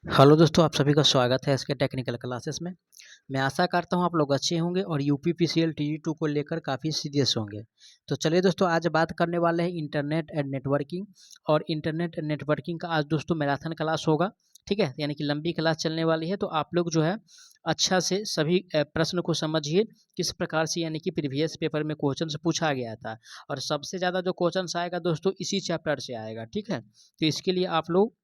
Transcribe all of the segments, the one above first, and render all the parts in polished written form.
Hello दोस्तों, आप सभी का स्वागत है इसके टेक्निकल क्लासेस में। मैं आशा करता हूं आप लोग अच्छे होंगे और यूपीपीसीएल टी2 को लेकर काफ़ी सीरियस होंगे। तो चलिए दोस्तों, आज बात करने वाले हैं इंटरनेट एंड नेटवर्किंग। और इंटरनेट एंड नेटवर्किंग का आज दोस्तों मैराथन क्लास होगा, ठीक है। यानी कि लंबी क्लास चलने वाली है, तो आप लोग जो है अच्छा से सभी प्रश्न को समझिए किस प्रकार से यानी कि प्रीवियस पेपर में क्वेश्चन पूछा गया था। और सबसे ज़्यादा जो क्वेश्चन आएगा दोस्तों इसी चैप्टर से आएगा, ठीक है। तो इसके लिए आप लोग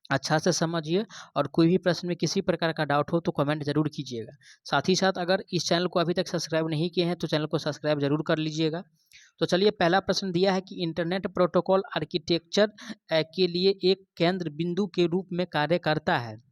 अच्छा से समझिए, और कोई भी प्रश्न में किसी प्रकार का डाउट हो तो कमेंट ज़रूर कीजिएगा। साथ ही साथ अगर इस चैनल को अभी तक सब्सक्राइब नहीं किए हैं तो चैनल को सब्सक्राइब ज़रूर कर लीजिएगा। तो चलिए, पहला प्रश्न दिया है कि इंटरनेट प्रोटोकॉल आर्किटेक्चर के लिए एक केंद्र बिंदु के रूप में कार्य करता है।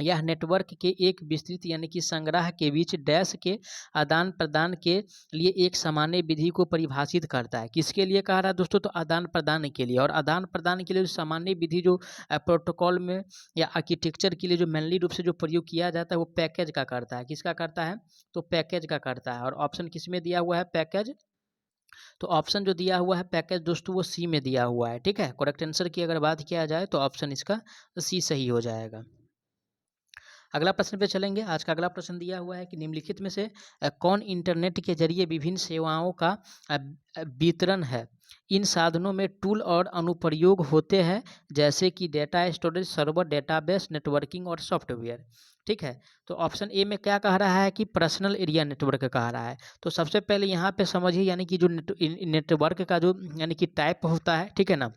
यह नेटवर्क के एक विस्तृत यानी कि संग्रह के बीच डैश के आदान प्रदान के लिए एक सामान्य विधि को परिभाषित करता है। किसके लिए कह रहा है दोस्तों? तो आदान प्रदान के लिए। और आदान प्रदान के लिए जो सामान्य विधि जो प्रोटोकॉल में या आर्किटेक्चर के लिए जो मेनली रूप से जो प्रयोग किया जाता है वो पैकेज का करता है। किसका करता है? तो पैकेज का करता है। और ऑप्शन किस में दिया हुआ है? पैकेज। तो ऑप्शन जो दिया हुआ है पैकेज दोस्तों वो सी में दिया हुआ है, ठीक है। करेक्ट आंसर की अगर बात किया जाए तो ऑप्शन इसका सी सही हो जाएगा। अगला प्रश्न पे चलेंगे। आज का अगला प्रश्न दिया हुआ है कि निम्नलिखित में से कौन इंटरनेट के जरिए विभिन्न सेवाओं का वितरण है। इन साधनों में टूल और अनुप्रयोग होते हैं, जैसे कि data storage, server, database, networking और सॉफ्टवेयर, ठीक है। तो ऑप्शन ए में क्या कह रहा है कि पर्सनल एरिया नेटवर्क कह रहा है। तो सबसे पहले यहाँ पे समझिए, यानी कि जो नेटवर्क का जो यानी कि टाइप होता है, ठीक है ना।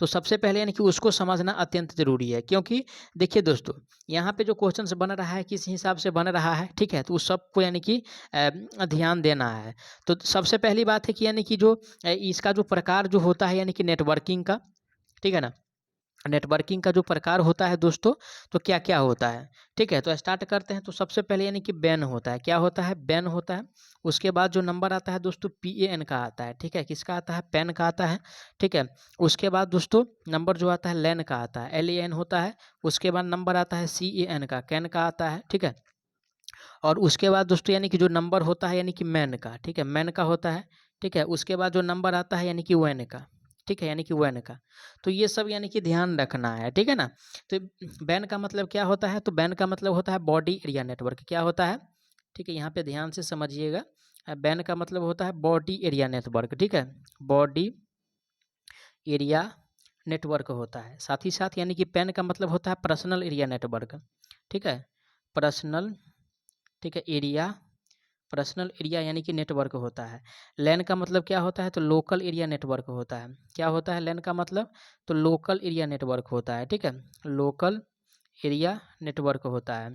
तो सबसे पहले यानी कि उसको समझना अत्यंत ज़रूरी है, क्योंकि देखिए दोस्तों, यहाँ पे जो क्वेश्चन बन रहा है किस हिसाब से बन रहा है, ठीक है। तो उस सबको यानी कि ध्यान देना है। तो सबसे पहली बात है कि यानी कि जो इसका जो प्रकार जो होता है यानी कि नेटवर्किंग का, ठीक है ना। नेटवर्किंग का जो प्रकार होता है दोस्तों, तो क्या क्या होता है, ठीक है। तो स्टार्ट करते हैं। तो सबसे पहले यानी कि बैन होता है। क्या होता है? बैन होता है। उसके बाद जो नंबर आता है दोस्तों PAN का आता है, ठीक है। किसका आता है? पैन का आता है, ठीक है। उसके बाद दोस्तों नंबर जो आता है लैन का आता है, LAN होता है। उसके बाद नंबर आता है CAN का, कैन का आता है, ठीक है। और उसके बाद दोस्तों यानी कि जो नंबर होता है यानी कि मैन का, ठीक है, मैन का होता है, ठीक है। उसके बाद जो नंबर आता है यानी कि वैन का, ठीक है, यानी कि वैन का। तो ये सब यानी कि ध्यान रखना है, ठीक है ना। तो बैन का मतलब क्या होता है? तो बैन का मतलब होता है बॉडी एरिया नेटवर्क। क्या होता है? ठीक है, यहाँ पे ध्यान से समझिएगा। बैन का मतलब होता है बॉडी एरिया नेटवर्क, ठीक है, बॉडी एरिया नेटवर्क होता है। साथ ही साथ यानी कि पैन का मतलब होता है पर्सनल एरिया नेटवर्क, ठीक है, पर्सनल, ठीक है, एरिया, पर्सनल एरिया यानी कि नेटवर्क होता है। लैन का मतलब क्या होता है? तो लोकल एरिया नेटवर्क होता है। क्या होता है लैन का मतलब? तो लोकल एरिया नेटवर्क होता है, ठीक है, लोकल एरिया नेटवर्क होता है।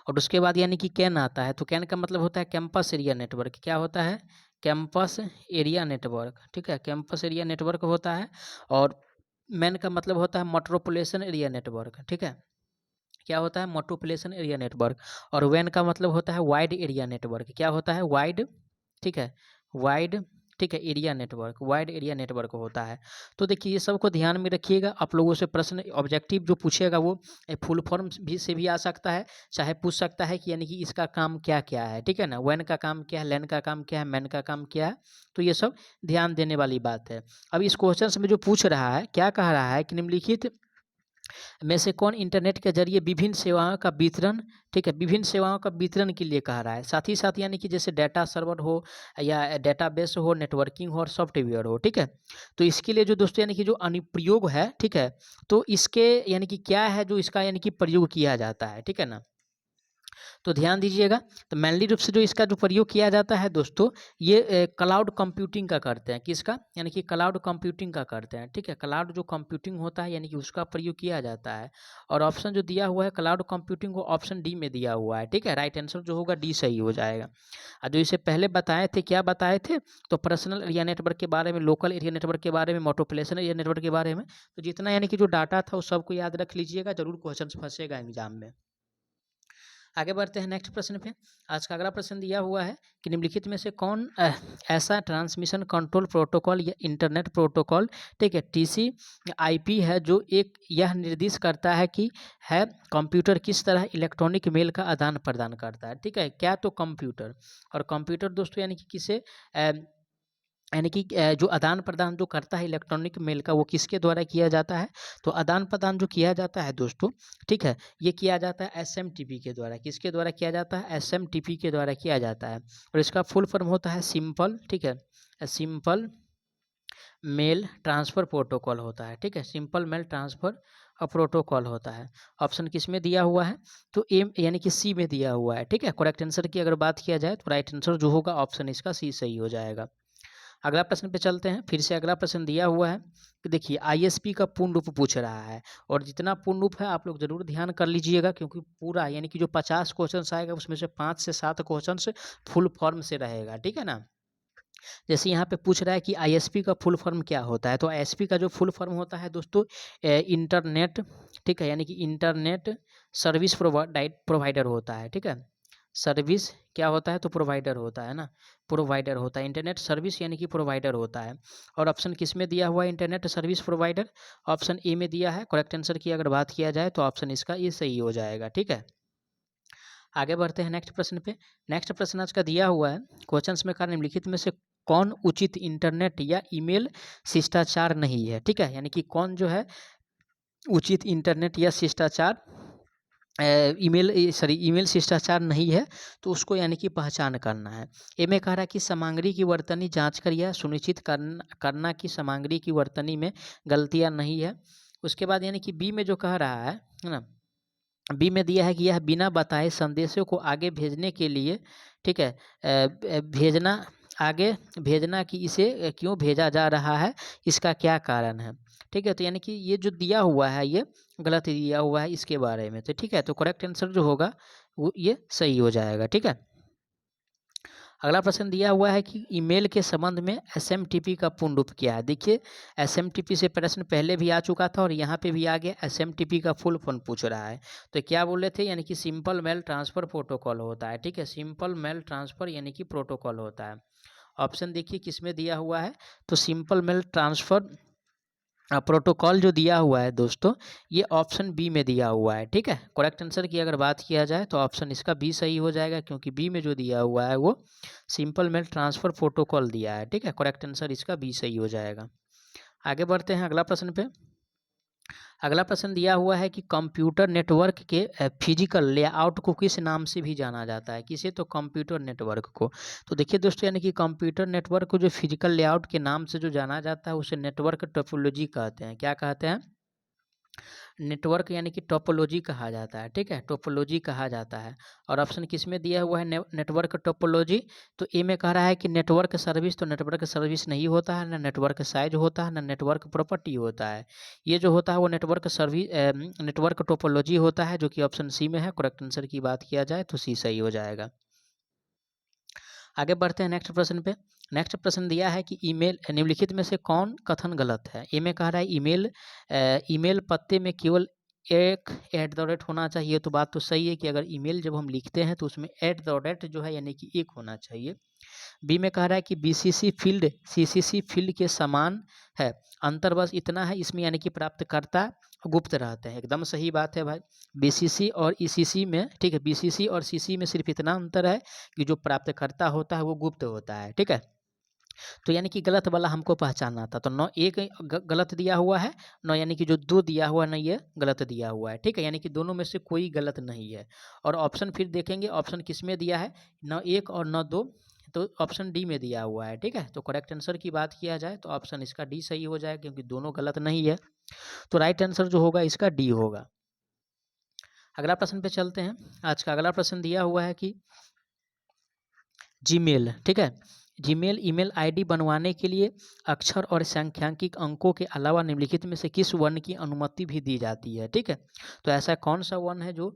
और उसके बाद यानी कि कैन आता है। तो कैन का मतलब होता है कैंपस एरिया नेटवर्क। क्या होता है? कैंपस एरिया नेटवर्क, ठीक है, कैंपस एरिया नेटवर्क होता है। और मैन का मतलब होता है मेट्रोपॉलिटन एरिया नेटवर्क, ठीक है। क्या होता है? Metropolitan area network. और वैन का मतलब होता है वाइड एरिया नेटवर्क। क्या होता है? वाइड, ठीक है, वाइड, ठीक है, area network, wide area network होता है। तो देखिए ये सबको ध्यान में रखिएगा। आप लोगों से प्रश्न ऑब्जेक्टिव जो पूछेगा वो फुल फॉर्म भी से भी आ सकता है, चाहे पूछ सकता है कि यानी कि इसका काम क्या क्या है, ठीक है ना। वैन का काम क्या है, लैन का काम क्या है, मैन का काम क्या है। तो ये सब ध्यान देने वाली बात है। अब इस क्वेश्चन में जो पूछ रहा है, क्या कह रहा है कि निम्नलिखित में से कौन इंटरनेट के जरिए विभिन्न सेवाओं का वितरण, ठीक है, विभिन्न सेवाओं का वितरण के लिए कह रहा है। साथ ही साथ यानी कि जैसे डाटा सर्वर हो या डेटाबेस हो, नेटवर्किंग हो और सॉफ्टवेयर हो, ठीक है। तो इसके लिए जो दोस्तों यानी कि जो अनुप्रयोग है, ठीक है, तो इसके यानी कि क्या है जो इसका यानी कि प्रयोग किया जाता है, ठीक है ना। तो ध्यान दीजिएगा। तो मेनली रूप से जो इसका जो प्रयोग किया जाता है दोस्तों, ये क्लाउड कंप्यूटिंग का करते हैं। किसका? यानी कि क्लाउड कंप्यूटिंग का करते हैं, ठीक है। क्लाउड जो कंप्यूटिंग होता है यानी कि उसका प्रयोग किया जाता है। और ऑप्शन जो दिया हुआ है क्लाउड कंप्यूटिंग वो ऑप्शन डी में दिया हुआ है, ठीक है। राइट आंसर जो होगा डी सही हो जाएगा। और जो इसे पहले बताए थे, क्या बताए थे? तो पर्सनल एरिया नेटवर्क के बारे में, लोकल एरिया नेटवर्क के बारे में, मेट्रोपॉलिटन एरिया नेटवर्क के बारे में। तो जितना यानी कि जो डाटा था उस सबको याद रख लीजिएगा, जरूर क्वेश्चन फंसेगा एग्जाम में। आगे बढ़ते हैं नेक्स्ट प्रश्न पे। आज का अगला प्रश्न दिया हुआ है कि निम्नलिखित में से कौन ऐसा ट्रांसमिशन कंट्रोल प्रोटोकॉल या इंटरनेट प्रोटोकॉल, ठीक है, TCP/IP है जो एक यह निर्दिष्ट करता है कि है कंप्यूटर किस तरह इलेक्ट्रॉनिक मेल का आदान प्रदान करता है, ठीक है। क्या? तो कंप्यूटर। और कंप्यूटर दोस्तों यानी कि किसे यानी कि जो आदान प्रदान जो करता है इलेक्ट्रॉनिक मेल का, वो किसके द्वारा किया जाता है? तो आदान प्रदान जो किया जाता है दोस्तों, ठीक है, ये किया जाता है एसएमटीपी के द्वारा। किसके द्वारा किया जाता है? एसएमटीपी के द्वारा किया जाता है। और इसका फुल फॉर्म होता है सिंपल, ठीक है, सिंपल मेल ट्रांसफ़र प्रोटोकॉल होता है, ठीक है, सिंपल मेल ट्रांसफ़र प्रोटोकॉल होता है। ऑप्शन किस में दिया हुआ है? तो ए यानी कि सी में दिया हुआ है, ठीक है। करेक्ट आंसर की अगर बात किया जाए तो राइट आंसर जो होगा ऑप्शन इसका सी सही हो जाएगा। अगला प्रश्न पे चलते हैं। फिर से अगला प्रश्न दिया हुआ है कि देखिए आईएसपी का पूर्ण रूप पूछ रहा है, और जितना पूर्ण रूप है आप लोग जरूर ध्यान कर लीजिएगा, क्योंकि पूरा यानी कि जो 50 क्वेश्चन आएगा उसमें से 5 से 7 क्वेश्चन फुल फॉर्म से रहेगा, ठीक है ना। जैसे यहाँ पे पूछ रहा है कि आईएसपी का फुल फॉर्म क्या होता है, तो आईएसपी का जो फुल फॉर्म होता है दोस्तों इंटरनेट, ठीक है, यानी कि इंटरनेट सर्विस प्रोवाइडर होता है, ठीक है। सर्विस क्या होता है? तो प्रोवाइडर होता है ना, प्रोवाइडर होता है। इंटरनेट सर्विस यानी कि प्रोवाइडर होता है। और ऑप्शन किस में दिया हुआ है internet service provider? Option A में दिया है। करेक्ट आंसर की अगर बात किया जाए तो ऑप्शन इसका ये सही हो जाएगा, ठीक है। आगे बढ़ते हैं नेक्स्ट प्रश्न पे। नेक्स्ट प्रश्न आज का दिया हुआ है, क्वेश्चंस में कहा निम्नलिखित में से कौन उचित इंटरनेट या ईमेल शिष्टाचार नहीं है, ठीक है, यानी कि कौन जो है उचित इंटरनेट या शिष्टाचार ईमेल शिष्टाचार नहीं है, तो उसको यानी कि पहचान करना है। ए में कह रहा है कि सामग्री की वर्तनी जांच कर यह सुनिश्चित करना कि सामग्री की वर्तनी में गलतियां नहीं है। उसके बाद यानी कि बी में जो कह रहा है ना, बी में दिया है कि यह बिना बताए संदेशों को आगे भेजने के लिए, ठीक है, भेजना आगे भेजना कि इसे क्यों भेजा जा रहा है, इसका क्या कारण है, ठीक है। तो यानी कि ये जो दिया हुआ है ये गलत दिया हुआ है इसके बारे में, तो ठीक है, तो करेक्ट आंसर जो होगा वो ये सही हो जाएगा, ठीक है। अगला प्रश्न दिया हुआ है कि ईमेल के संबंध में एसएमटीपी का पूर्ण रूप क्या है। देखिए एसएमटीपी से प्रश्न पहले भी आ चुका था और यहाँ पे भी आ गया, एसएमटीपी का फुल फॉर्म पूछ रहा है। तो क्या बोल रहे थे? यानी कि सिंपल मेल ट्रांसफ़र प्रोटोकॉल होता है, ठीक है, सिंपल मेल ट्रांसफ़र यानी कि प्रोटोकॉल होता है। ऑप्शन देखिए किस में दिया हुआ है, तो सिंपल मेल ट्रांसफ़र प्रोटोकॉल जो दिया हुआ है दोस्तों, ये ऑप्शन बी में दिया हुआ है, ठीक है। करेक्ट आंसर की अगर बात किया जाए तो ऑप्शन इसका बी सही हो जाएगा, क्योंकि बी में जो दिया हुआ है वो सिंपल मेल ट्रांसफ़र प्रोटोकॉल दिया है, ठीक है। करेक्ट आंसर इसका बी सही हो जाएगा। आगे बढ़ते हैं अगला प्रश्न पे। अगला प्रश्न दिया हुआ है कि कंप्यूटर नेटवर्क के फिजिकल लेआउट को किस नाम से भी जाना जाता है? किसे? तो कंप्यूटर नेटवर्क को। तो देखिए दोस्तों, यानी कि कंप्यूटर नेटवर्क को जो फिजिकल लेआउट के नाम से जो जाना जाता है उसे नेटवर्क टोपोलॉजी कहते हैं। क्या कहते हैं? नेटवर्क यानी कि टोपोलॉजी कहा जाता है, ठीक है, टोपोलॉजी कहा जाता है। और ऑप्शन किस में दिया हुआ है नेटवर्क टोपोलॉजी? तो ए में कह रहा है कि नेटवर्क सर्विस, तो नेटवर्क सर्विस नहीं होता है, ना नेटवर्क साइज होता है, ना नेटवर्क प्रॉपर्टी होता है। ये जो होता है वो नेटवर्क सर्विस नेटवर्क टोपोलॉजी होता है, जो कि ऑप्शन सी में है। करेक्ट आंसर की बात किया जाए तो सी सही हो जाएगा। आगे बढ़ते हैं नेक्स्ट प्रश्न पे। नेक्स्ट प्रश्न दिया है कि ईमेल निम्नलिखित में से कौन कथन गलत है? ए में कह रहा है ईमेल पते में केवल एक @ होना चाहिए, तो बात तो सही है कि अगर ईमेल जब हम लिखते हैं तो उसमें @ जो है यानी कि एक होना चाहिए। बी में कह रहा है कि बीसीसी फील्ड सीसीसी फील्ड के समान है, अंतर बस इतना है इसमें यानी कि प्राप्तकर्ता गुप्त रहते हैं। एकदम सही बात है भाई। बीसीसी और ईसीसी में, ठीक है, बीसीसी और सीसी में सिर्फ इतना अंतर है कि जो प्राप्तकर्ता होता है वो गुप्त होता है, ठीक है। तो यानी कि गलत वाला हमको पहचानना था, तो 9 एक गलत दिया हुआ है, 9 यानी कि जो 2 दिया हुआ है ना ये गलत दिया हुआ है, ठीक है, यानी कि दोनों में से कोई गलत नहीं है। और ऑप्शन फिर देखेंगे, ऑप्शन किस में दिया है, 9 1 और 9 2, तो ऑप्शन डी में दिया हुआ है, ठीक है। तो करेक्ट आंसर की बात किया जाए तो ऑप्शन इसका डी सही हो जाएगा, क्योंकि दोनों गलत नहीं है। तो राइट आंसर जो होगा इसका डी होगा। अगला प्रश्न पे चलते हैं। आज का अगला प्रश्न दिया हुआ है कि जीमेल, ठीक है, जीमेल ईमेल आईडी बनवाने के लिए अक्षर और सांख्यिकीय अंकों के अलावा निम्नलिखित में से किस वर्ण की अनुमति भी दी जाती है? ठीक है, तो ऐसा कौन सा वर्ण है जो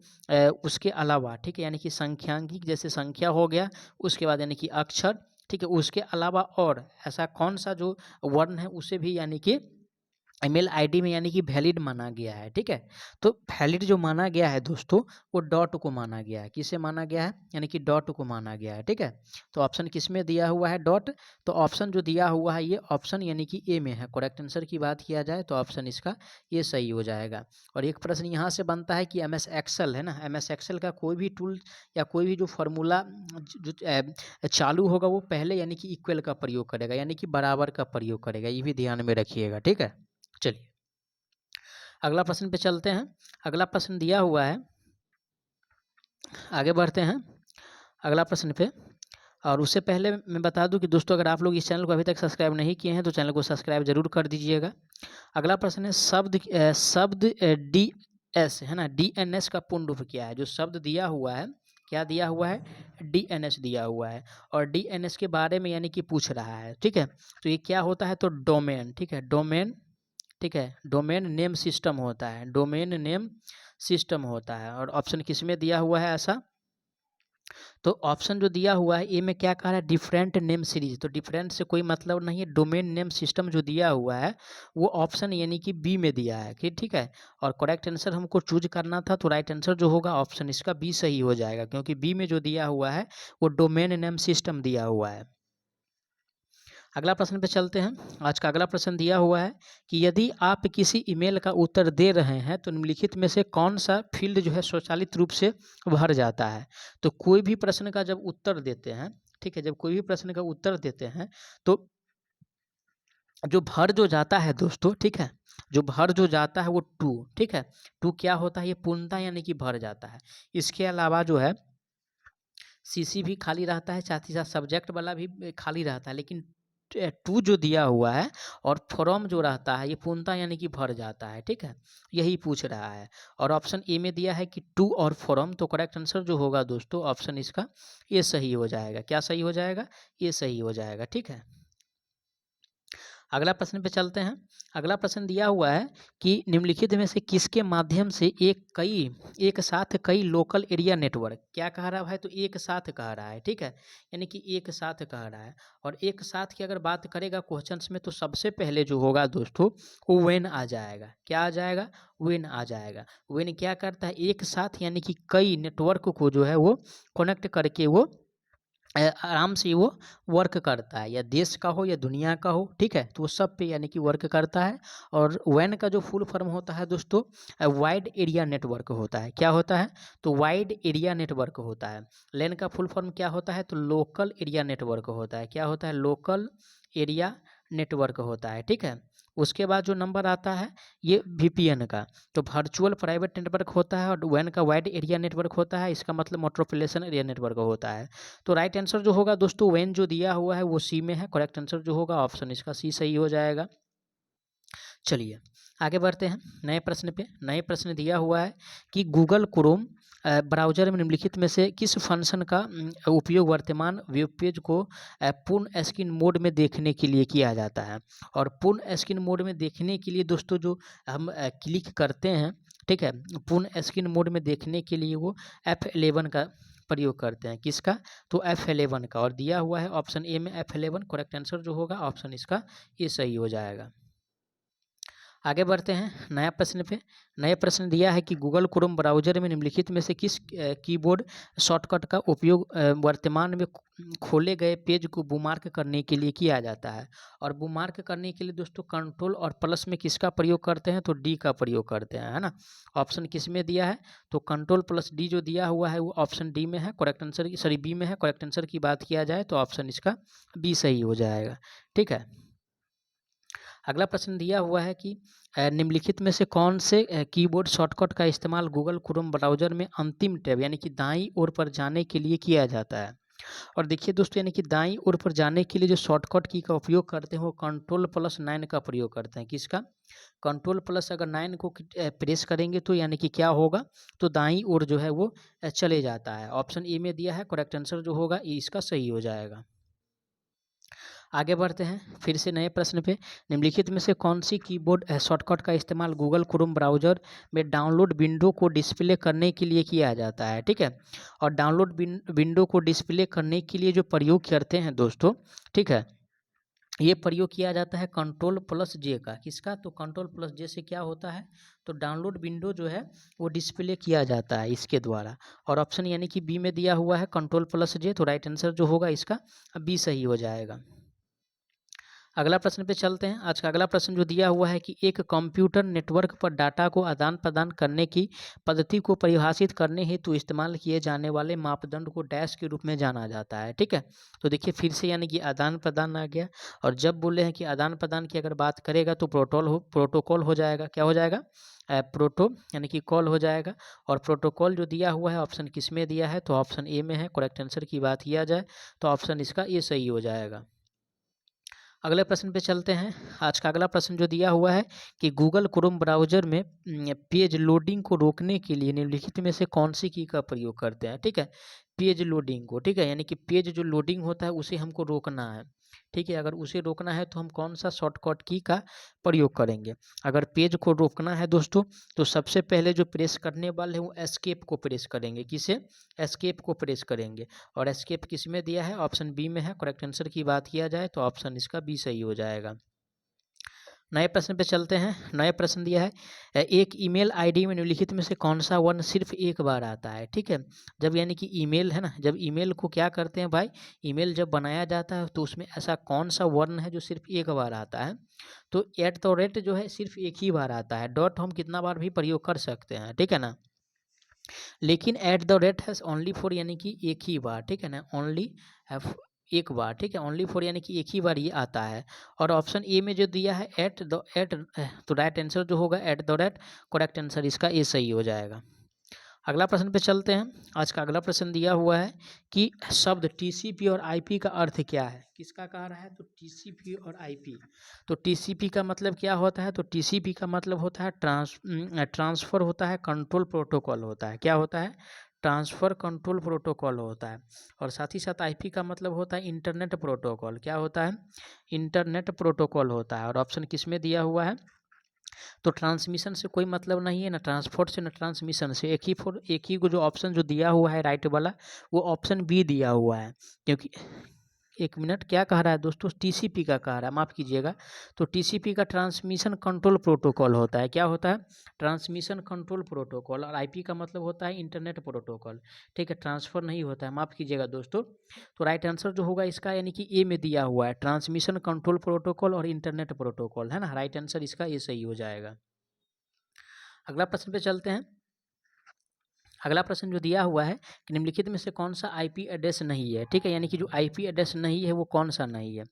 उसके अलावा, ठीक है, यानी कि सांख्यिकीय जैसे संख्या हो गया, उसके बाद यानी कि अक्षर, ठीक है, उसके अलावा और ऐसा कौन सा जो वर्ण है उसे भी यानी कि ईमेल आईडी में यानी कि वैलिड माना गया है, ठीक है। तो वैलिड जो माना गया है दोस्तों, वो डॉट को माना गया है। किसे माना गया है? यानी कि डॉट को माना गया है, ठीक है। तो ऑप्शन किस में दिया हुआ है? डॉट। तो ऑप्शन जो दिया हुआ है ये ऑप्शन यानी कि ए में है। करेक्ट आंसर की बात किया जाए तो ऑप्शन इसका ये सही हो जाएगा। और एक प्रश्न यहाँ से बनता है कि एम एस एक्सेल है ना, एम एस एक्सेल का कोई भी टूल या कोई भी जो फॉर्मूला जो चालू होगा वो पहले यानी कि इक्वल का प्रयोग करेगा, यानी कि बराबर का प्रयोग करेगा। ये भी ध्यान में रखिएगा, ठीक है। चलिए अगला प्रश्न पे चलते हैं। अगला प्रश्न दिया हुआ है, आगे बढ़ते हैं अगला प्रश्न पे। और उससे पहले मैं बता दूं कि दोस्तों अगर आप लोग इस चैनल को अभी तक सब्सक्राइब नहीं किए हैं तो चैनल को सब्सक्राइब जरूर कर दीजिएगा। अगला प्रश्न है शब्द डी एस है ना, डी एन एस का पूर्ण रूप क्या है? जो शब्द दिया हुआ है, क्या दिया हुआ है? डी एन एस दिया हुआ है। और डी एन एस के बारे में यानी कि पूछ रहा है, ठीक है। तो ये क्या होता है? तो डोमेन, ठीक है, डोमेन, ठीक है, डोमेन नेम सिस्टम होता है, डोमेन नेम सिस्टम होता है। और ऑप्शन किस में दिया हुआ है ऐसा? तो ऑप्शन जो दिया हुआ है ए में क्या कह रहा है? Different name series. तो डिफरेंट से कोई मतलब नहीं है, डोमेन नेम सिस्टम जो दिया हुआ है वो ऑप्शन यानी कि बी में दिया है कि ठीक है। और करेक्ट आंसर हमको चूज करना था, तो राइट आंसर जो होगा ऑप्शन इसका बी सही हो जाएगा, क्योंकि बी में जो दिया हुआ है वो डोमेन नेम सिस्टम दिया हुआ है। अगला प्रश्न पे चलते हैं। आज का अगला प्रश्न दिया हुआ है कि यदि आप किसी ईमेल का उत्तर दे रहे हैं तो निम्नलिखित में से कौन सा फील्ड जो है स्वचालित रूप से भर जाता है? तो कोई भी प्रश्न का जब उत्तर देते हैं, ठीक है, जब कोई भी प्रश्न का उत्तर देते हैं तो जो भर जो जाता है दोस्तों, ठीक है, जो भर जो जाता है वो टू, ठीक है। टू क्या होता है? ये पूर्णता यानी कि भर जाता है। इसके अलावा जो है सीसी भी खाली रहता है, साथ ही साथ सब्जेक्ट वाला भी खाली रहता है, लेकिन टू जो दिया हुआ है और फ्रॉम जो रहता है ये पूर्णता यानी कि भर जाता है, ठीक है। यही पूछ रहा है। और ऑप्शन ए में दिया है कि टू और फ्रॉम। तो करेक्ट आंसर जो होगा दोस्तों ऑप्शन इसका ये सही हो जाएगा। क्या सही हो जाएगा? ये सही हो जाएगा, ठीक है। अगला प्रश्न पे चलते हैं। अगला प्रश्न दिया हुआ है कि निम्नलिखित में से किसके माध्यम से एक साथ कई लोकल एरिया नेटवर्क, क्या कह रहा है भाई? तो एक साथ कह रहा है, ठीक है, यानी कि एक साथ कह रहा है। और एक साथ की अगर बात करेगा क्वेश्चंस में तो सबसे पहले जो होगा दोस्तों वो व्हेन आ जाएगा। क्या आ जाएगा? व्हेन आ जाएगा। व्हेन क्या करता है? एक साथ यानी कि कई नेटवर्क को जो है वो कनेक्ट करके वो आराम से वो वर्क करता है, या देश का हो या दुनिया का हो, ठीक है, तो वो सब पे यानी कि वर्क करता है। और वैन का जो फुल फॉर्म होता है दोस्तों वाइड एरिया नेटवर्क होता है। क्या होता है? तो वाइड एरिया नेटवर्क होता है। लैन का फुल फॉर्म क्या होता है? तो लोकल एरिया नेटवर्क होता है। क्या होता है? लोकल एरिया नेटवर्क होता है, ठीक है। उसके बाद जो नंबर आता है ये वीपीएन का, तो वर्चुअल प्राइवेट नेटवर्क होता है। और वैन का वाइड एरिया नेटवर्क होता है, इसका मतलब मेट्रोपॉलिटन एरिया नेटवर्क होता है। तो राइट आंसर जो होगा दोस्तों वैन जो दिया हुआ है वो सी में है। करेक्ट आंसर जो होगा ऑप्शन इसका सी सही हो जाएगा। चलिए आगे बढ़ते हैं नए प्रश्न पे। नए प्रश्न दिया हुआ है कि गूगल क्रोम ब्राउज़र में निम्नलिखित में से किस फंक्शन का उपयोग वर्तमान वेब पेज को पूर्ण स्क्रीन मोड में देखने के लिए किया जाता है? और पूर्ण स्क्रीन मोड में देखने के लिए दोस्तों जो हम क्लिक करते हैं, ठीक है, पूर्ण स्क्रीन मोड में देखने के लिए वो F11 का प्रयोग करते हैं। किसका? तो F11 का। और दिया हुआ है ऑप्शन ए में F11। करेक्ट आंसर जो होगा ऑप्शन इसका ये सही हो जाएगा। आगे बढ़ते हैं नया प्रश्न पे। नए प्रश्न दिया है कि गूगल क्रोम ब्राउज़र में निम्नलिखित में से किस कीबोर्ड शॉर्टकट का उपयोग वर्तमान में खोले गए पेज को बुकमार्क करने के लिए किया जाता है? और बुकमार्क करने के लिए दोस्तों कंट्रोल और प्लस में किसका प्रयोग करते हैं? तो डी का प्रयोग करते हैं, है ना। ऑप्शन किस में दिया है? तो कंट्रोल प्लस डी जो दिया हुआ है वो ऑप्शन डी में है। करेक्ट आंसर सॉरी बी में है। करेक्ट आंसर की बात किया जाए तो ऑप्शन इसका बी सही हो जाएगा, ठीक है। अगला प्रश्न दिया हुआ है कि निम्नलिखित में से कौन से कीबोर्ड शॉर्टकट का इस्तेमाल गूगल क्रोम ब्राउज़र में अंतिम टैब यानी कि दाईं ओर पर जाने के लिए किया जाता है? और देखिए दोस्तों यानी कि दाईं ओर पर जाने के लिए जो शॉर्टकट की का उपयोग करते हैं वो कंट्रोल प्लस 9 का प्रयोग करते हैं। किसका? कंट्रोल प्लस अगर 9 को प्रेस करेंगे तो यानी कि क्या होगा? तो दाईं ओर जो है वो चले जाता है। ऑप्शन ए में दिया है। करेक्ट आंसर जो होगा ये इसका सही हो जाएगा। आगे बढ़ते हैं फिर से नए प्रश्न पे। निम्नलिखित में से कौन सी कीबोर्ड शॉर्टकट का इस्तेमाल गूगल क्रोम ब्राउज़र में डाउनलोड विंडो को डिस्प्ले करने के लिए किया जाता है? ठीक है। और डाउनलोड विंडो को डिस्प्ले करने के लिए जो प्रयोग करते हैं दोस्तों, ठीक है, ये प्रयोग किया जाता है कंट्रोल प्लस जे का। किसका? तो कंट्रोल प्लस जे से क्या होता है, तो डाउनलोड विंडो जो है वो डिस्प्ले किया जाता है इसके द्वारा। और ऑप्शन यानी कि बी में दिया हुआ है कंट्रोल प्लस जे, तो राइट आंसर जो होगा इसका बी सही हो जाएगा। अगला प्रश्न पे चलते हैं। आज का अगला प्रश्न जो दिया हुआ है कि एक कंप्यूटर नेटवर्क पर डाटा को आदान प्रदान करने की पद्धति को परिभाषित करने हेतु इस्तेमाल किए जाने वाले मापदंड को डैश के रूप में जाना जाता है। ठीक है, तो देखिए फिर से यानी कि आदान प्रदान आ गया, और जब बोले हैं कि आदान प्रदान की अगर बात करेगा तो प्रोटोकॉल हो जाएगा। क्या हो जाएगा? प्रोटो यानी कि कॉल हो जाएगा। और प्रोटोकॉल जो दिया हुआ है ऑप्शन किस में दिया है, तो ऑप्शन ए में है। करेक्ट आंसर की बात किया जाए तो ऑप्शन इसका ए सही हो जाएगा। अगले प्रश्न पे चलते हैं। आज का अगला प्रश्न जो दिया हुआ है कि गूगल क्रोम ब्राउज़र में पेज लोडिंग को रोकने के लिए निम्नलिखित में से कौन सी की का प्रयोग करते हैं। ठीक है, पेज लोडिंग को, ठीक है, यानी कि पेज जो लोडिंग होता है उसे हमको रोकना है। ठीक है, अगर उसे रोकना है तो हम कौन सा शॉर्टकट की का प्रयोग करेंगे। अगर पेज को रोकना है दोस्तों, तो सबसे पहले जो प्रेस करने वाले हैं वो एस्केप को प्रेस करेंगे। किसे? एस्केप को प्रेस करेंगे। और एस्केप किस में दिया है? ऑप्शन बी में है। करेक्ट आंसर की बात किया जाए तो ऑप्शन इसका बी सही हो जाएगा। नए प्रश्न पे चलते हैं। नए प्रश्न दिया है एक ईमेल आईडी में निम्नलिखित में से कौन सा वर्ण सिर्फ एक बार आता है। ठीक है, जब यानी कि ईमेल है ना, जब ईमेल को क्या करते हैं भाई, ईमेल जब बनाया जाता है तो उसमें ऐसा कौन सा वर्ण है जो सिर्फ एक बार आता है, तो एट द रेट जो है सिर्फ एक ही बार आता है। डॉट हम कितना बार भी प्रयोग कर सकते हैं, ठीक है ना, लेकिन at the rate has only for यानी कि एक ही बार। ठीक है ना, ओनली एक बार। ठीक है, ओनली फॉर यानी कि एक ही बार ये आता है। और ऑप्शन ए में जो दिया है एट, तो राइट आंसर जो होगा at the rate. Correct answer इसका ए सही हो जाएगा। अगला प्रश्न पे चलते हैं। आज का अगला प्रश्न दिया हुआ है कि शब्द टीसीपी और आईपी का अर्थ क्या है। किसका कह रहा है? तो टीसीपी और आईपी। तो टीसीपी का मतलब क्या होता है? तो टीसीपी का मतलब होता है ट्रांसफ़र होता है, कंट्रोल प्रोटोकॉल होता है। क्या होता है? ट्रांसफ़र कंट्रोल प्रोटोकॉल होता है। और साथ ही साथ आईपी का मतलब होता है इंटरनेट प्रोटोकॉल। क्या होता है? इंटरनेट प्रोटोकॉल होता है। और ऑप्शन किस में दिया हुआ है? तो ट्रांसमिशन से कोई मतलब नहीं है, ना ट्रांसपोर्ट से ना ट्रांसमिशन से। एक ही को जो ऑप्शन जो दिया हुआ है राइट वाला, वो ऑप्शन बी दिया हुआ है। क्योंकि एक मिनट, क्या कह रहा है दोस्तों? टीसीपी का कह रहा है, माफ़ कीजिएगा। तो टीसीपी का ट्रांसमिशन कंट्रोल प्रोटोकॉल होता है। क्या होता है? Transmission control protocol. और आईपी का मतलब होता है इंटरनेट प्रोटोकॉल। ठीक है, ट्रांसफ़र नहीं होता है, माफ़ कीजिएगा दोस्तों। तो राइट आंसर जो होगा इसका यानी कि ए में दिया हुआ है, ट्रांसमिशन कंट्रोल प्रोटोकॉल और इंटरनेट प्रोटोकॉल, है ना। राइट आंसर इसका ए सही हो जाएगा। अगला प्रश्न पे चलते हैं। अगला प्रश्न जो दिया हुआ है कि निम्नलिखित में से कौन सा आईपी एड्रेस नहीं है। ठीक है, यानी कि जो आईपी एड्रेस नहीं है वो कौन सा नहीं है।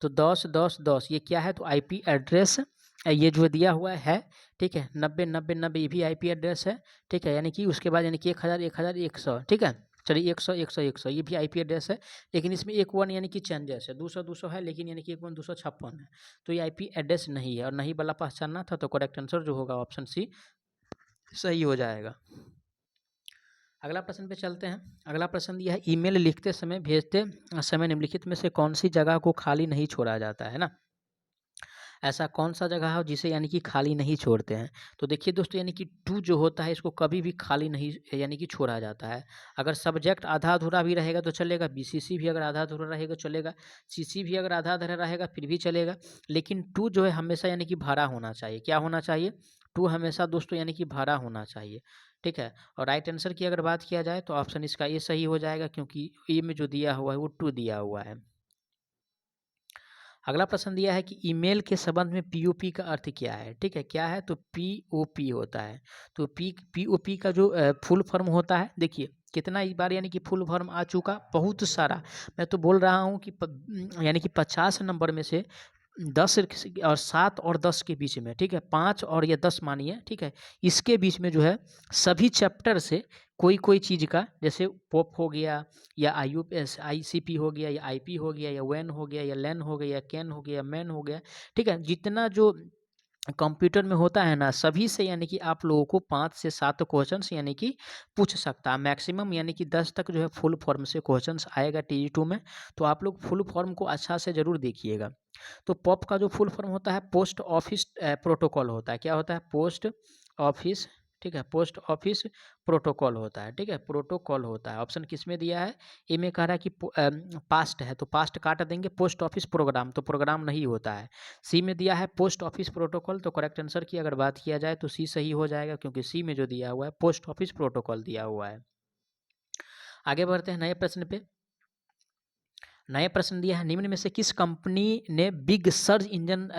तो 10 ये क्या है? तो आईपी एड्रेस ये जो दिया हुआ है। ठीक है, 90 ये भी आईपी एड्रेस है। ठीक है, यानी कि उसके बाद यानी कि 1000 ठीक है, चलिए 100 ये भी आईपी एड्रेस है। लेकिन इसमें एक वन यानी कि चेंजेस है, 200 है, लेकिन यानी कि एक वन 256 है। तो ये आईपी एड्रेस नहीं है, और नहीं वाला पहचानना था, तो करेक्ट आंसर जो होगा ऑप्शन सी सही हो जाएगा। अगला प्रश्न पे चलते हैं। अगला प्रश्न दिया है ईमेल लिखते समय, भेजते समय निम्नलिखित में से कौन सी जगह को खाली नहीं छोड़ा जाता है ना। ऐसा कौन सा जगह है जिसे यानी कि खाली नहीं छोड़ते हैं। तो देखिए दोस्तों, यानी कि टू जो होता है इसको कभी भी खाली नहीं यानी कि छोड़ा जाता है। अगर सब्जेक्ट आधा अधूरा भी रहेगा तो चलेगा, बीसीसी भी अगर आधा अधूरा रहेगा चलेगा, सीसी भी अगर आधा अधूरा रहेगा फिर भी चलेगा, लेकिन टू जो है हमेशा यानी कि भरा होना चाहिए। क्या होना चाहिए? टू हमेशा दोस्तों यानी कि भरा होना चाहिए। ठीक है, और राइट आंसर की अगर बात किया जाए तो ऑप्शन इसका ये सही हो जाएगा, क्योंकि ए में जो दिया हुआ है वो टू दिया हुआ है। अगला प्रश्न दिया है कि ईमेल के संबंध में पीओपी का अर्थ क्या है। ठीक है, क्या है? तो पीओपी होता है। तो पीओपी का जो फुल फॉर्म होता है, देखिए कितना इस बार यानी कि फुल फॉर्म आ चुका, बहुत सारा। मैं तो बोल रहा हूँ कि यानी कि 50 नंबर में से 10 और 7 और 10 के बीच में, ठीक है, 5 और या 10 मानिए, ठीक है, इसके बीच में जो है सभी चैप्टर से कोई कोई चीज़ का, जैसे पोप हो गया, या आईसीपी हो गया, या आईपी हो गया, या वैन हो गया, या लैन हो गया, या कैन हो गया, मैन हो गया, ठीक है, जितना जो कंप्यूटर में होता है ना, सभी से यानी कि आप लोगों को 5 से 7 क्वेश्चंस यानी कि पूछ सकता है। मैक्सिमम यानी कि 10 तक जो है फुल फॉर्म से क्वेश्चंस आएगा टीजी 2 में। तो आप लोग फुल फॉर्म को अच्छा से ज़रूर देखिएगा। तो पॉप का जो फुल फॉर्म होता है पोस्ट ऑफिस प्रोटोकॉल होता है। क्या होता है? पोस्ट ऑफिस, ठीक है, पोस्ट ऑफिस प्रोटोकॉल होता है, ठीक है, प्रोटोकॉल होता है। ऑप्शन किस में दिया है, ए में कह रहा है कि पास्ट है तो पास्ट काट देंगे, पोस्ट ऑफिस प्रोग्राम तो प्रोग्राम नहीं होता है। सी में दिया है पोस्ट ऑफिस प्रोटोकॉल, तो करेक्ट आंसर की अगर बात किया जाए तो सी सही हो जाएगा, क्योंकि सी में जो दिया हुआ है पोस्ट ऑफिस प्रोटोकॉल दिया हुआ है। आगे बढ़ते हैं नए प्रश्न पे। नए प्रश्न दिया है, निम्न में से किस कंपनी ने बिग सर्च इंजन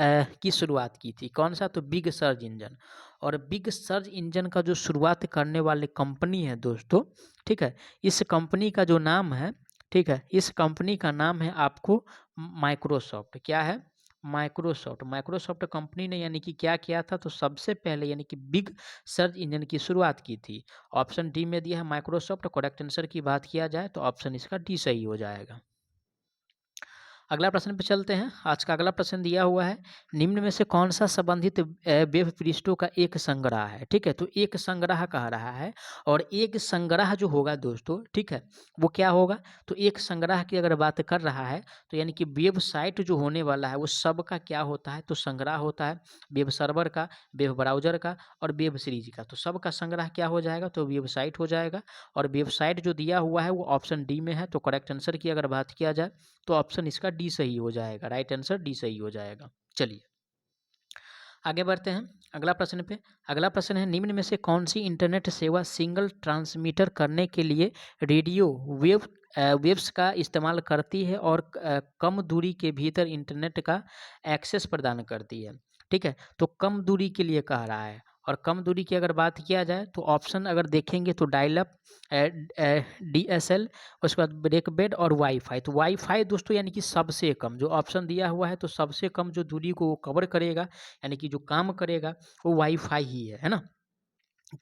की शुरुआत की थी। कौन सा, तो बिग सर्च इंजन। और बिग सर्च इंजन का जो शुरुआत करने वाली कंपनी है दोस्तों, ठीक है, इस कंपनी का जो नाम है, ठीक है, इस कंपनी का नाम है आपको माइक्रोसॉफ्ट। क्या है, माइक्रोसॉफ्ट। माइक्रोसॉफ्ट कंपनी ने यानी कि क्या किया था, तो सबसे पहले यानी कि बिग सर्च इंजन की शुरुआत की थी। ऑप्शन डी में दिया है माइक्रोसॉफ्ट। करेक्ट आंसर की बात किया जाए तो ऑप्शन इसका डी सही हो जाएगा। अगला प्रश्न पे चलते हैं। आज का अगला प्रश्न दिया हुआ है, निम्न में से कौन सा संबंधित वेब पृष्ठों का एक संग्रह है। ठीक है, तो एक संग्रह कह रहा है, और एक संग्रह जो होगा दोस्तों, ठीक है, वो क्या होगा, तो एक संग्रह की अगर बात कर रहा है तो यानी कि वेबसाइट जो होने वाला है वो सब का क्या होता है, तो संग्रह होता है। वेब सर्वर का, वेब ब्राउजर का और वेब सीरीज का, तो सब का संग्रह क्या हो जाएगा, तो वेबसाइट हो जाएगा। और वेबसाइट जो दिया हुआ है वो ऑप्शन डी में है, तो करेक्ट आंसर की अगर बात किया जाए तो ऑप्शन इसका डी सही हो जाएगा। राइट आंसर डी सही हो जाएगा। चलिए आगे बढ़ते हैं अगला प्रश्न पे। अगला प्रश्न है, निम्न में से कौन सी इंटरनेट सेवा सिंगल ट्रांसमीटर करने के लिए रेडियो वेव्स का इस्तेमाल करती है और कम दूरी के भीतर इंटरनेट का एक्सेस प्रदान करती है। ठीक है, तो कम दूरी के लिए कह रहा है, और कम दूरी की अगर बात किया जाए तो ऑप्शन अगर देखेंगे तो डायल अप, DSL, उसके बाद ब्रेकबेड और वाईफाई। तो वाईफाई दोस्तों यानी कि सबसे कम जो ऑप्शन दिया हुआ है, तो सबसे कम जो दूरी को वो कवर करेगा, यानी कि जो काम करेगा वो वाईफाई ही है ना।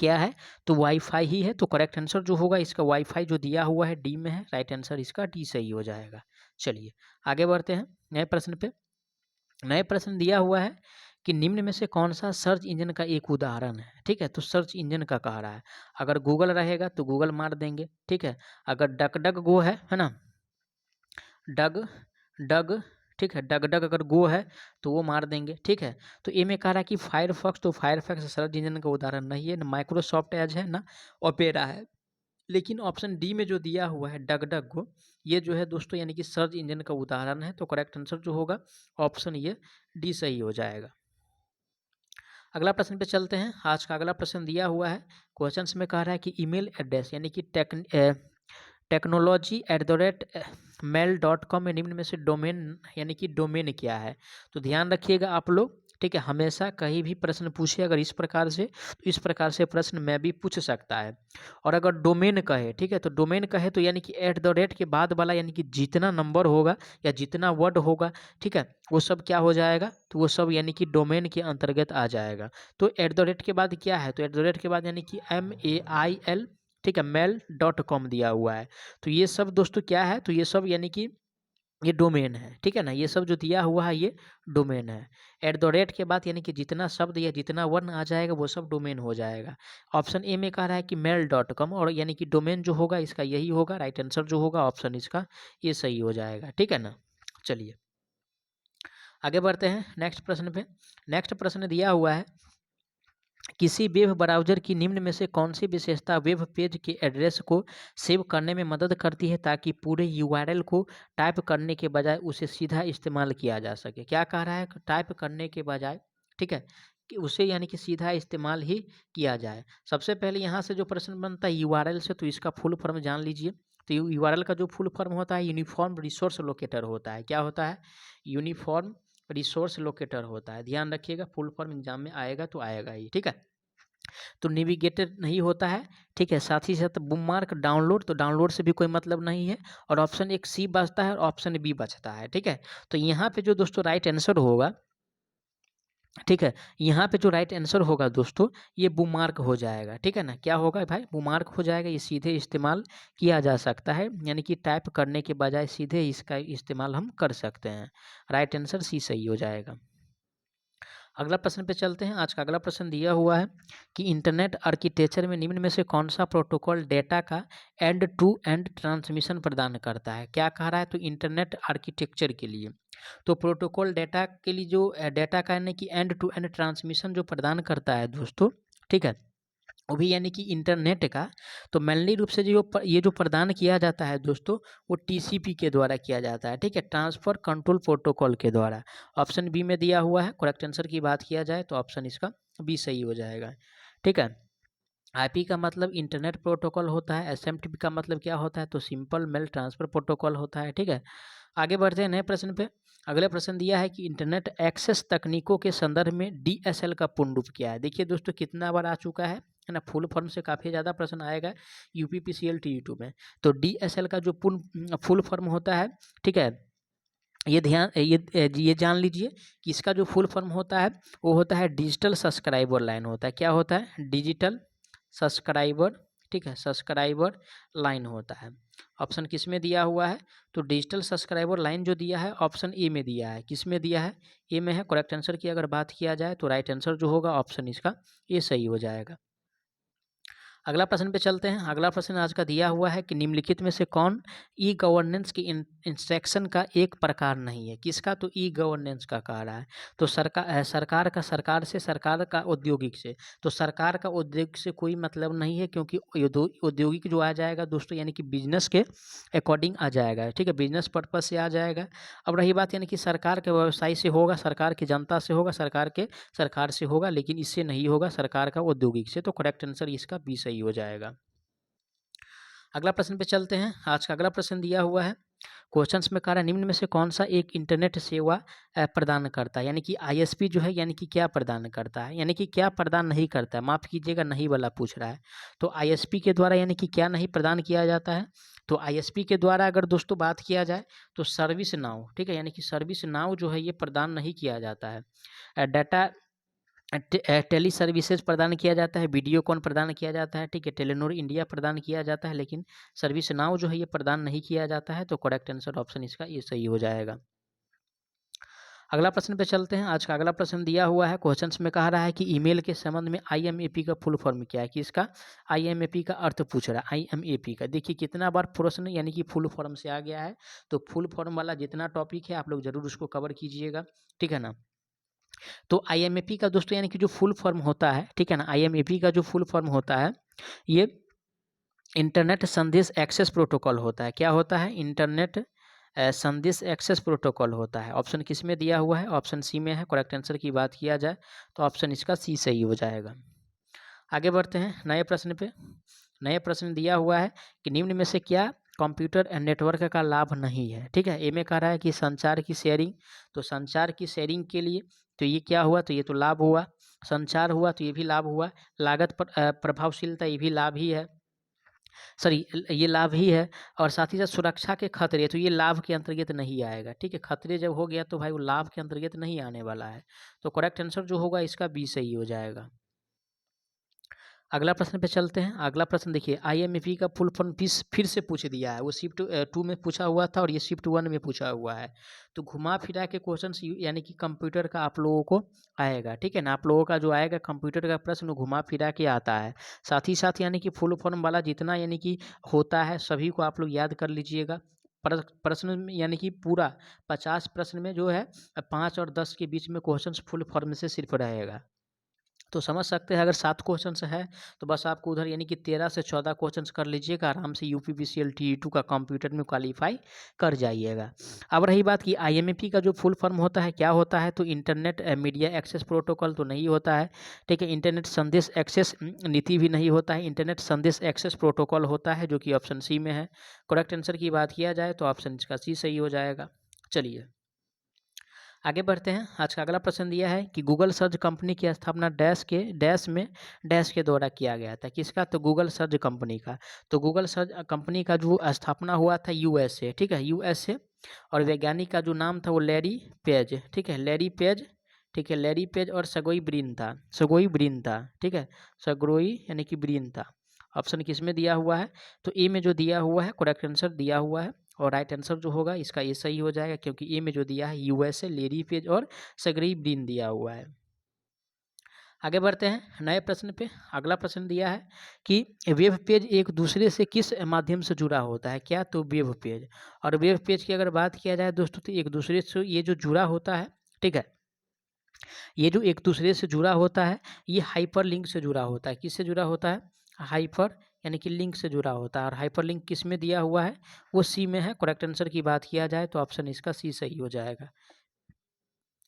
क्या है, तो वाईफाई ही है। तो करेक्ट आंसर जो होगा इसका वाईफाई जो दिया हुआ है डी में है। राइट आंसर इसका डी सही हो जाएगा। चलिए आगे बढ़ते हैं नए प्रश्न पे। नए प्रश्न दिया हुआ है कि निम्न में से कौन सा सर्च इंजन का एक उदाहरण है। ठीक है, तो सर्च इंजन का कह रहा है, अगर गूगल रहेगा तो गूगल मार देंगे। ठीक है, अगर डक डक गो है ना, डग डग, ठीक है, डग डग अगर गो है तो वो मार देंगे। ठीक है, तो ए में कह रहा है कि फायरफॉक्स, तो फायरफॉक्स सर्च इंजन का उदाहरण नहीं है, ना माइक्रोसॉफ्ट एज है ना ओपेरा है। लेकिन ऑप्शन डी में जो दिया हुआ है डग डग गो, ये जो है दोस्तों यानी कि सर्च इंजन का उदाहरण है। तो करेक्ट आंसर जो होगा ऑप्शन ये डी सही हो जाएगा। अगला प्रश्न पे चलते हैं। आज का अगला प्रश्न दिया हुआ है, क्वेश्चंस में कह रहा है कि ईमेल एड्रेस यानी कि technology@mail.com में निम्न में से डोमेन यानी कि डोमेन क्या है। तो ध्यान रखिएगा आप लोग, ठीक है, हमेशा कहीं भी प्रश्न पूछे अगर इस प्रकार से, तो इस प्रकार से प्रश्न मैं भी पूछ सकता है। और अगर डोमेन कहे, ठीक है, तो डोमेन कहे तो यानी कि @ के बाद वाला यानी कि जितना नंबर होगा या जितना वर्ड होगा, ठीक है, वो सब क्या हो जाएगा, तो वो सब यानी कि डोमेन के अंतर्गत आ जाएगा। तो @ के बाद क्या है, तो @ के बाद यानी कि MAIL, ठीक है, mail.com दिया हुआ है। तो ये सब दोस्तों क्या है, तो ये सब यानी कि ये डोमेन है। ठीक है ना, ये सब जो दिया हुआ है ये डोमेन है। @ के बाद यानी कि जितना शब्द या जितना वर्ण आ जाएगा वो सब डोमेन हो जाएगा। ऑप्शन ए में कह रहा है कि mail.com, और यानी कि डोमेन जो होगा इसका यही होगा। राइट आंसर जो होगा ऑप्शन इसका ये सही हो जाएगा। ठीक है ना, चलिए आगे बढ़ते हैं नेक्स्ट प्रश्न पे। नेक्स्ट प्रश्न दिया हुआ है, किसी वेब ब्राउज़र की निम्न में से कौन सी विशेषता वेब पेज के एड्रेस को सेव करने में मदद करती है ताकि पूरे यूआरएल को टाइप करने के बजाय उसे सीधा इस्तेमाल किया जा सके। क्या कह रहा है, टाइप करने के बजाय, ठीक है, कि उसे यानी कि सीधा इस्तेमाल ही किया जाए। सबसे पहले यहाँ से जो प्रश्न बनता है यूआरएल से, तो इसका फुल फॉर्म जान लीजिए। तो यूआरएल का जो फुल फॉर्म होता है यूनिफॉर्म रिसोर्स लोकेटर होता है। क्या होता है, यूनिफॉर्म रिसोर्स लोकेटर होता है। ध्यान रखिएगा, फुल फॉर्म एग्जाम में आएगा तो आएगा ही। ठीक है, तो नेविगेटर नहीं होता है। ठीक है, साथ ही साथ बुकमार्क डाउनलोड, तो डाउनलोड से भी कोई मतलब नहीं है। और ऑप्शन एक सी बचता है और ऑप्शन बी बचता है। ठीक है, तो यहाँ पे जो दोस्तों राइट आंसर होगा, ठीक है, यहाँ पे जो राइट आंसर होगा दोस्तों ये बुकमार्क हो जाएगा। ठीक है ना, क्या होगा भाई, बुकमार्क हो जाएगा। ये सीधे इस्तेमाल किया जा सकता है, यानी कि टाइप करने के बजाय सीधे इसका इस्तेमाल हम कर सकते हैं। राइट आंसर सी सही हो जाएगा। अगला प्रश्न पे चलते हैं। आज का अगला प्रश्न दिया हुआ है कि इंटरनेट आर्किटेक्चर में निम्न में से कौन सा प्रोटोकॉल डेटा का एंड टू एंड ट्रांसमिशन प्रदान करता है। क्या कह रहा है, तो इंटरनेट आर्किटेक्चर के लिए तो प्रोटोकॉल डेटा के लिए जो डेटा का यानी कि एंड टू एंड ट्रांसमिशन जो प्रदान करता है दोस्तों, ठीक है, वो भी यानी कि इंटरनेट का। तो मेनली रूप से ये जो प्रदान किया जाता है दोस्तों, वो टीसीपी के द्वारा किया जाता है, ठीक है, ट्रांसफ़र कंट्रोल प्रोटोकॉल के द्वारा। ऑप्शन बी में दिया हुआ है। करेक्ट आंसर की बात किया जाए तो ऑप्शन इसका बी सही हो जाएगा, ठीक है। आईपी का मतलब इंटरनेट प्रोटोकॉल होता है। एसएमटीपी का मतलब क्या होता है, तो सिंपल मेल ट्रांसफ़र प्रोटोकॉल होता है, ठीक है। आगे बढ़ते हैं नए प्रश्न पे। अगला प्रश्न दिया है कि इंटरनेट एक्सेस तकनीकों के संदर्भ में डीएसएल का पूर्ण रूप क्या है। देखिए दोस्तों कितना बार आ चुका है ना, फुल फॉर्म से काफ़ी ज़्यादा प्रश्न आएगा यूपीपीसीएल टी2 में। तो डीएसएल का जो पूर्ण फुल फॉर्म होता है, ठीक है, ये जान लीजिए कि इसका जो फुल फॉर्म होता है वो होता है डिजिटल सब्सक्राइबर लाइन होता है। क्या होता है, डिजिटल सब्सक्राइबर, ठीक है, सब्सक्राइबर लाइन होता है। ऑप्शन किस में दिया हुआ है, तो डिजिटल सब्सक्राइबर लाइन जो दिया है ऑप्शन ए में दिया है। किस में दिया है, ए में है। करेक्ट आंसर की अगर बात किया जाए तो राइट आंसर जो होगा ऑप्शन इसका ये सही हो जाएगा। अगला प्रश्न पे चलते हैं। अगला प्रश्न आज का दिया हुआ है कि निम्नलिखित में से कौन ई गवर्नेंस की इंस्ट्रक्शन का एक प्रकार नहीं है। किसका, तो ई गवर्नेंस का कह रहा है। तो सरकार का सरकार से, सरकार का औद्योगिक से। तो सरकार का औद्योगिक से कोई मतलब नहीं है, क्योंकि औद्योगिक जो आ जाएगा दोस्तों यानी कि बिजनेस के अकॉर्डिंग आ जाएगा, ठीक है, बिजनेस पर्पज से आ जाएगा। अब रही बात यानी कि सरकार के व्यवसाय से होगा, सरकार की जनता से होगा, सरकार से होगा, लेकिन इससे नहीं होगा, सरकार का औद्योगिक से। तो करेक्ट आंसर इसका बी सही हो जाएगा। अगला प्रश्न पे चलते हैं। आज का अगला प्रश्न दिया हुआ है, क्वेश्चंस में कह रहा है निम्न में से कौन सा एक इंटरनेट सेवा प्रदान करता है। यानी कि आईएसपी जो है यानी कि क्या प्रदान करता है, यानी कि क्या प्रदान नहीं करता है। माफ़ कीजिएगा, नहीं वाला पूछ रहा है। तो आईएसपी के द्वारा यानी कि क्या नहीं प्रदान किया जाता है। तो आईएसपी के द्वारा अगर दोस्तों बात किया जाए तो सर्विस नाउ, ठीक है, यानी कि सर्विस नाउ जो है ये प्रदान नहीं किया जाता है। डाटा टेली सर्विसेज प्रदान किया जाता है, वीडियोकॉन प्रदान किया जाता है, ठीक है, टेलीनॉर इंडिया प्रदान किया जाता है, लेकिन सर्विस नाउ जो है ये प्रदान नहीं किया जाता है। तो करेक्ट आंसर ऑप्शन इसका ये सही हो जाएगा। अगला प्रश्न पे चलते हैं। आज का अगला प्रश्न दिया हुआ है, क्वेश्चंस में कह रहा है कि ईमेल के संबंध में आईएमएपी का फुल फॉर्म क्या है। कि इसका आईएमएपी का अर्थ पूछ रहा है, आईएमएपी का। देखिए कितना बार प्रश्न यानी कि फुल फॉर्म से आ गया है। तो फुल फॉर्म वाला जितना टॉपिक है आप लोग जरूर उसको कवर कीजिएगा, ठीक है ना। तो आईएमएपी का दोस्तों यानी कि जो फुल फॉर्म होता है, ठीक है ना, आईएमएपी का जो फुल फॉर्म होता है ये इंटरनेट संदेश एक्सेस प्रोटोकॉल होता है। क्या होता है, इंटरनेट संदेश एक्सेस प्रोटोकॉल होता है। ऑप्शन किस में दिया हुआ है, ऑप्शन सी में है। करेक्ट आंसर की बात किया जाए तो ऑप्शन इसका सी सही हो जाएगा। आगे बढ़ते हैं नए प्रश्न पे। नए प्रश्न दिया हुआ है कि निम्न में से क्या कंप्यूटर एंड नेटवर्क का लाभ नहीं है, ठीक है। ए में कह रहा है कि संचार की शेयरिंग। तो संचार की शेयरिंग के लिए तो ये क्या हुआ, तो ये तो लाभ हुआ। संचार हुआ तो ये भी लाभ हुआ। लागत पर प्रभावशीलता ये भी लाभ ही है, सॉरी ये लाभ ही है। और साथ ही साथ सुरक्षा के खतरे, तो ये लाभ के अंतर्गत नहीं आएगा, ठीक है। खतरे जब हो गया तो भाई वो लाभ के अंतर्गत नहीं आने वाला है। तो करेक्ट आंसर जो होगा इसका बी सही हो जाएगा। अगला प्रश्न पे चलते हैं। अगला प्रश्न देखिए, आईएमएपी का फुल फॉर्म फिर से पूछ दिया है। वो शिफ्ट 2 में पूछा हुआ था और ये शिफ्ट 1 में पूछा हुआ है। तो घुमा फिरा के क्वेश्चन यानी कि कंप्यूटर का आप लोगों को आएगा, ठीक है ना। आप लोगों का जो आएगा कंप्यूटर का प्रश्न घुमा फिरा के आता है। साथ ही साथ यानी कि फुल फॉर्म वाला जितना यानी कि होता है सभी को आप लोग याद कर लीजिएगा। प्रश्न में यानी कि पूरा 50 प्रश्न में जो है 5 और 10 के बीच में क्वेश्चन फुल फॉर्म से सिर्फ रहेगा। तो समझ सकते हैं अगर 7 क्वेश्चंस है तो बस आपको उधर यानी कि 13 से 14 क्वेश्चंस कर लीजिएगा, आराम से यूपीपीसीएल टी2 का कंप्यूटर में क्वालिफाई कर जाइएगा। अब रही बात कि आईएमएपी का जो फुल फॉर्म होता है क्या होता है, तो इंटरनेट मीडिया एक्सेस प्रोटोकॉल तो नहीं होता है, ठीक है। इंटरनेट संदेश एक्सेस नीति भी नहीं होता है, इंटरनेट संदेश एक्सेस प्रोटोकॉल होता है, जो कि ऑप्शन सी में है। करेक्ट आंसर की बात किया जाए तो ऑप्शन इसका सी सही हो जाएगा। चलिए आगे बढ़ते हैं। आज का अगला प्रश्न दिया है कि गूगल सर्च कंपनी की स्थापना डैश के द्वारा किया गया था। किसका, तो गूगल सर्च कंपनी का। तो गूगल सर्च कंपनी का जो स्थापना हुआ था यूएसए, ठीक है, यूएसए। और वैज्ञानिक का जो नाम था वो लैरी पेज, ठीक है, लैरी पेज, ठीक है, लैरी पेज और सगोई ब्रिन था, सगोई ब्रिन था, ठीक है, सगोई यानी कि ब्रिन था। ऑप्शन किस में दिया हुआ है, तो ए में जो दिया हुआ है करेक्ट आंसर दिया हुआ है। और राइट आंसर जो होगा इसका ये सही हो जाएगा, क्योंकि ए में जो दिया है यूएसए, लेरी पेज और सगरी ब्रिन दिया हुआ है। आगे बढ़ते हैं नए प्रश्न पे। अगला प्रश्न दिया है कि वेब पेज एक दूसरे से किस माध्यम से जुड़ा होता है। क्या, तो वेब पेज। और वेब पेज की अगर बात किया जाए दोस्तों तो एक दूसरे से ये जो जुड़ा होता है, ठीक है, ये जो एक दूसरे से जुड़ा होता है, ये हाइपर लिंक से जुड़ा होता है। किससे जुड़ा होता है? हाइपर यानी कि लिंक से जुड़ा होता है। और हाइपर लिंक किस में दिया हुआ है? वो सी में है। करेक्ट आंसर की बात किया जाए तो ऑप्शन इसका सी सही हो जाएगा।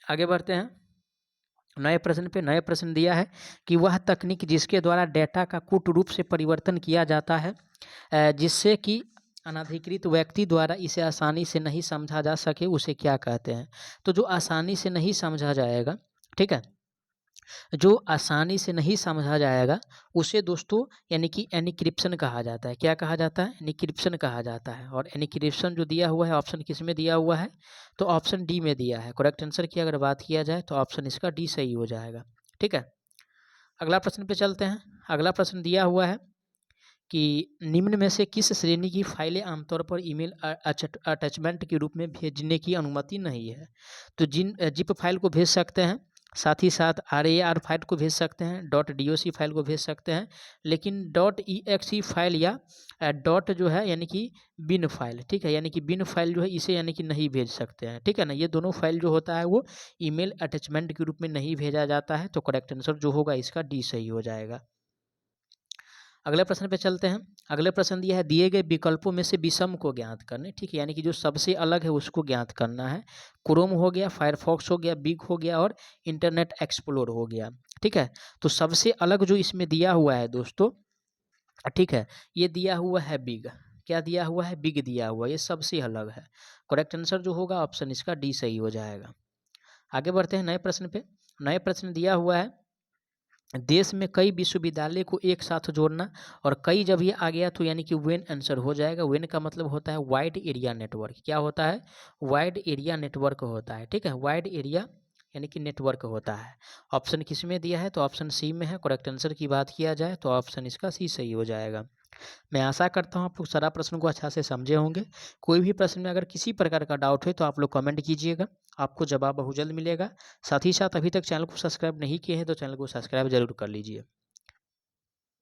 आगे बढ़ते हैं नए प्रश्न पे। नए प्रश्न दिया है कि वह तकनीक जिसके द्वारा डेटा का कूट रूप से परिवर्तन किया जाता है जिससे कि अनधिकृत व्यक्ति द्वारा इसे आसानी से नहीं समझा जा सके, उसे क्या कहते हैं? तो जो आसानी से नहीं समझा जाएगा, ठीक है, जो आसानी से नहीं समझा जाएगा उसे दोस्तों यानी कि एन्क्रिप्शन कहा जाता है। क्या कहा जाता है? एन्क्रिप्शन कहा जाता है। और एन्क्रिप्शन जो दिया हुआ है ऑप्शन किस में दिया हुआ है? तो ऑप्शन डी में दिया है। करेक्ट आंसर की अगर बात किया जाए तो ऑप्शन इसका डी सही हो जाएगा। ठीक है, अगला प्रश्न पे चलते हैं। अगला प्रश्न दिया हुआ है कि निम्न में से किस श्रेणी की फाइलें आमतौर पर ईमेल अटैचमेंट के रूप में भेजने की अनुमति नहीं है? तो जिन जिप फाइल को भेज सकते हैं, साथ ही साथ RAR फाइल को भेज सकते हैं, .doc फाइल को भेज सकते हैं, लेकिन .exe फाइल या डॉट जो है यानी कि बिन फाइल, ठीक है, यानी कि बिन फाइल जो है इसे यानी कि नहीं भेज सकते हैं। ठीक है ना, ये दोनों फाइल जो होता है वो ईमेल अटैचमेंट के रूप में नहीं भेजा जाता है। तो करेक्ट आंसर जो होगा इसका डी सही हो जाएगा। अगले प्रश्न पे चलते हैं। अगले प्रश्न दिया है दिए गए विकल्पों में से विषम को ज्ञात करने। ठीक है, यानी कि जो सबसे अलग है उसको ज्ञात करना है। क्रोम हो गया, फायरफॉक्स हो गया, बिग हो गया और इंटरनेट एक्सप्लोर हो गया। ठीक है, तो सबसे अलग जो इसमें दिया हुआ है दोस्तों, ठीक है, ये दिया हुआ है बिग। क्या दिया हुआ है? बिग दिया हुआ, ये सबसे अलग है। करेक्ट आंसर जो होगा ऑप्शन इसका डी सही हो जाएगा। आगे बढ़ते हैं नए प्रश्न पे। नए प्रश्न दिया हुआ है देश में कई विश्वविद्यालय को एक साथ जोड़ना। और कई जब ये आ गया तो यानी कि वेन आंसर हो जाएगा। वेन का मतलब होता है वाइड एरिया नेटवर्क। क्या होता है? वाइड एरिया नेटवर्क होता है। ठीक है, वाइड एरिया यानी कि नेटवर्क होता है। ऑप्शन किस में दिया है? तो ऑप्शन सी में है। करेक्ट आंसर की बात किया जाए तो ऑप्शन इसका सी सही हो जाएगा। मैं आशा करता हूँ आप लोग सारा प्रश्न को अच्छा से समझे होंगे। कोई भी प्रश्न में अगर किसी प्रकार का डाउट है तो आप लोग कमेंट कीजिएगा, आपको जवाब बहुत जल्द मिलेगा। साथ ही साथ अभी तक चैनल को सब्सक्राइब नहीं किए हैं तो चैनल को सब्सक्राइब जरूर कर लीजिए।